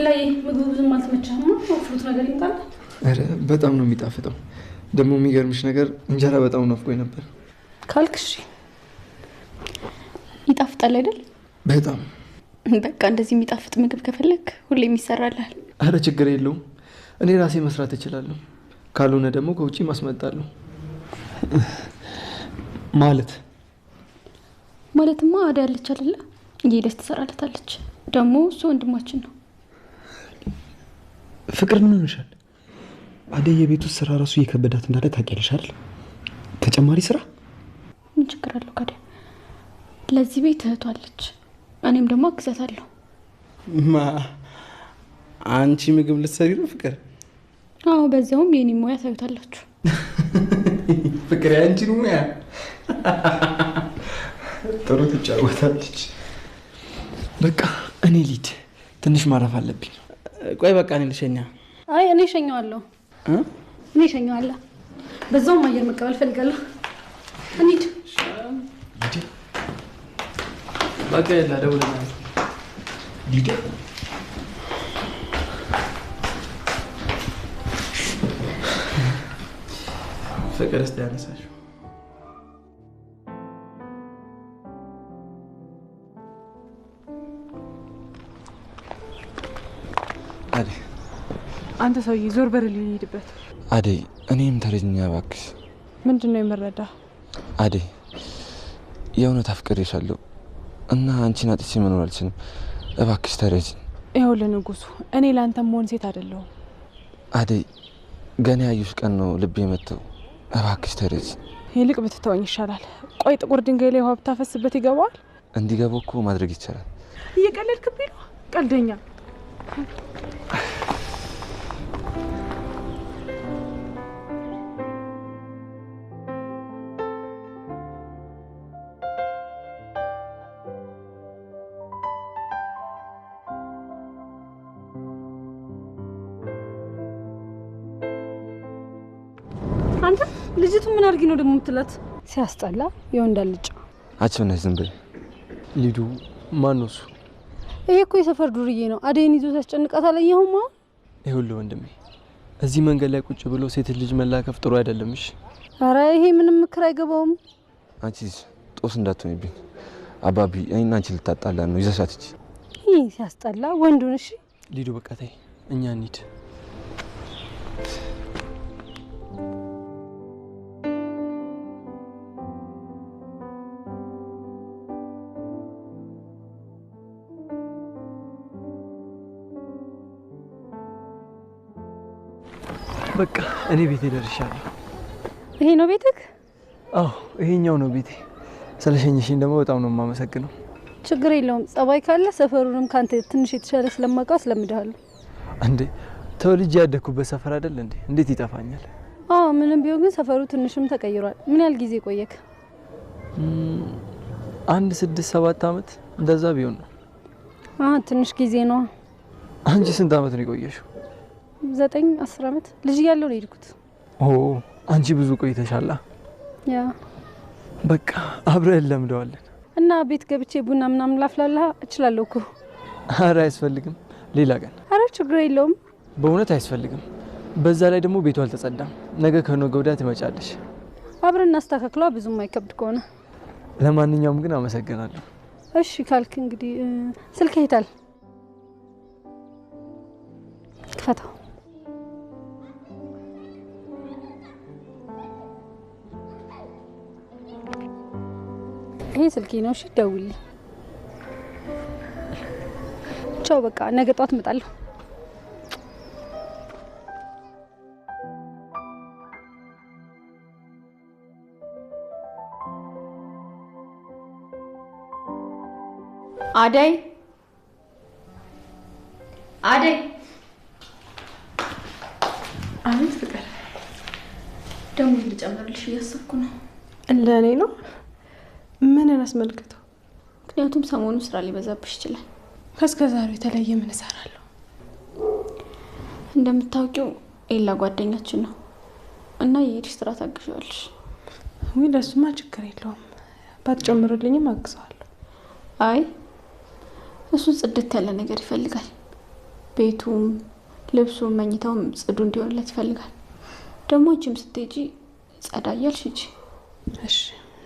ላይ ምግቡ ብዙም አልተመቸህም? ፍሩት ነገር ይምጣል። አረ በጣም ነው የሚጣፍጠው። ደግሞ የሚገርምሽ ነገር እንጀራ በጣም ናፍቆኝ ነበር። ካልክሽ ይጣፍጣል አይደል? በጣም በቃ እንደዚህ የሚጣፍጥ ምግብ ከፈለክ ሁሌም ይሰራልሃል። አረ ችግር የለውም፣ እኔ ራሴ መስራት እችላለሁ። ካልሆነ ደግሞ ከውጪ ማስመጣለሁ። ማለትማ አዳ ያለች አይደለ? እየሄደች ትሰራለታለች። ደግሞ እሱ ወንድማችን ነው። ፍቅር ምን ሆነሻል? አደይ የቤቱ ስራ ራሱ እየከበዳት እንዳለ ታውቂያለሽ አይደል? ተጨማሪ ስራ ምን ችግር አለው ታዲያ? ለዚህ ቤት እህቷለች፣ እኔም ደግሞ አግዛታለሁ። አንቺ ምግብ ልትሰሪ ነው ፍቅር? አዎ፣ በዛውም የኔ ሙያ ታዩታላችሁ። ፍቅር ያንቺን ሙያ ጥሩ ትጫወታለች። በቃ እኔ ልሂድ፣ ትንሽ ማረፍ አለብኝ። ቆይ በቃ እኔ ልሸኛ። አይ እኔ እሸኘዋለሁ። እኔ እሸኘዋለሁ። በዛውም አየር መቀበል ፈልጋለሁ። እንሂድ። በቃ ያላ ደውለና ሊዳ ፍቅር እስቲ ያነሳሽው አደይ። አንተ ሰውዬ ዞር በርልኝ፣ ልሂድበት። አደይ እኔም ተረጅኛ እባክሽ። ምንድነው የምረዳ? አደይ የእውነት አፍቅሬሻለሁ እና አንቺን አጥቼ መኖር አልችልም። እባክሽ ተረጅኝ። ይኸውልህ ንጉሱ፣ እኔ ለአንተ መሆን ሴት አይደለሁም። አደይ ገና ያዩሽ ቀን ነው ልቤ መተው። እባክሽ ተረጅኝ። ይልቅ ብትተወኝ ይሻላል። ቆይ ጥቁር ድንጋይ ላይ ውሃ ብታፈስበት ይገባዋል? እንዲገባው እኮ ማድረግ ይቻላል። እየቀለድክብኝ ነው? ቀልደኛ። አንተ ልጅቱ ምን አድርጊ ነው ደግሞ የምትላት? ሲያስጠላ የወንድ አልጫ። አቸውና ዝም በይ ሊዱ። ማን ነው እሱ? ይሄ እኮ የሰፈር ዱርዬ ነው። አደይን ይዞ ሲያስጨንቃታል። አየሁማ። ይኸውልህ ወንድሜ፣ እዚህ መንገድ ላይ ቁጭ ብሎ ሴት ልጅ መላከፍ ጥሩ አይደለም። እሺ? ኧረ ይሄ ምንም ምክር አይገባውም። አንቺ ጦስ እንዳትሆኝብኝ። አባቢ እኔና አንቺ ልታጣላ ነው። ይዘሻት እቺ። ይሄ ሲያስጠላ ወንዱን። እሺ ሊዱ በቃ ተይ፣ እኛ እንሂድ። በቃ እኔ ቤቴ ደርሻለሁ። ይሄ ነው ቤትክ? አዎ ይሄኛው ነው ቤቴ። ስለሸኝሽኝ ደግሞ በጣም ነው የማመሰግነው። ችግር የለውም። ጸባይ ካለ ሰፈሩንም ካንተ ትንሽ የተሻለ ስለማውቀው ስለምድሃለሁ። እንዴ ተወልጄ ያደኩበት ሰፈር አይደል እንዴ? እንዴት ይጠፋኛል? አዎ ምንም ቢሆን ግን ሰፈሩ ትንሽም ተቀይሯል። ምን ያህል ጊዜ ቆየክ? 6-7 አመት እንደዛ ቢሆን ነው። ትንሽ ጊዜ ነው። አንቺ ስንት አመት ነው የቆየሽው? 9-10 አመት ልጅ እያለሁ ነው የሄድኩት። ኦ አንቺ ብዙ ቆይተሻላ። ያ በቃ አብረን ለምደዋለን። እና ቤት ገብቼ ቡና ምናምን ላፍላልህ እችላለሁ እኮ። ኧረ አያስፈልግም፣ ሌላ ቀን። ኧረ ችግር የለውም። በእውነት አያስፈልግም። በዛ ላይ ደግሞ ቤቱ አልተጸዳም። ነገ ከነገ ወዲያ ትመጫለሽ። አብረን እናስተካክለው፣ ብዙም አይከብድ ከሆነ። ለማንኛውም ግን አመሰግናለሁ። እሺ ካልክ እንግዲህ ስልክ ይታል ክፈታው። ይሄ ስልኬ ነው። እሺ ደውልልኝ። ቻው በቃ ነገ ጧት እመጣለሁ። አደይ አደይ። አቤት ፍቅር። ደግሞ ልጨምርልሽ እያሰብኩ ነው። ለእኔ ነው? ምንን አስመልክቶ? ምክንያቱም ሰሞኑን ስራ ሊበዛብሽ ይችላል። ከእስከዛሬው የተለየ ምን እሰራለሁ? እንደምታውቂው ኤላ ጓደኛችን ነው እና የሄድሽ ስራ ታግዣለሽ። ወይ ለሱማ ችግር የለውም፣ ባትጨምሩልኝም አግዘዋለሁ። አይ እሱ ጽድት ያለ ነገር ይፈልጋል። ቤቱም ልብሱም መኝታውም ጽዱ እንዲሆንለት ይፈልጋል። ደግሞ አንቺም ስትሄጂ ጸዳ እያልሽ ሂጂ። እሺ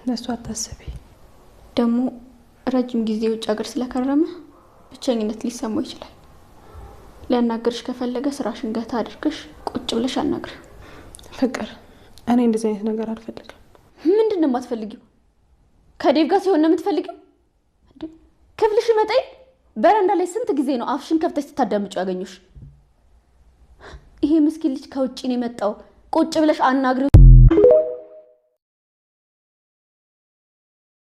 ለእሱ አታስቢ። ደግሞ ረጅም ጊዜ ውጭ ሀገር ስለከረመ ብቸኝነት ሊሰማው ይችላል። ሊያናግርሽ ከፈለገ ስራሽን ገታ አድርገሽ ቁጭ ብለሽ አናግር። ፍቅር እኔ እንደዚህ አይነት ነገር አልፈልግም። ምንድን ነው የማትፈልጊው? ከዴቭ ጋር ሲሆን ነው የምትፈልጊው? ክፍልሽ መጣይ በረንዳ ላይ ስንት ጊዜ ነው አፍሽን ከፍተሽ ስታዳምጪ ያገኙሽ? ይሄ ምስኪን ልጅ ከውጭ ነው የመጣው። ቁጭ ብለሽ አናግሪው።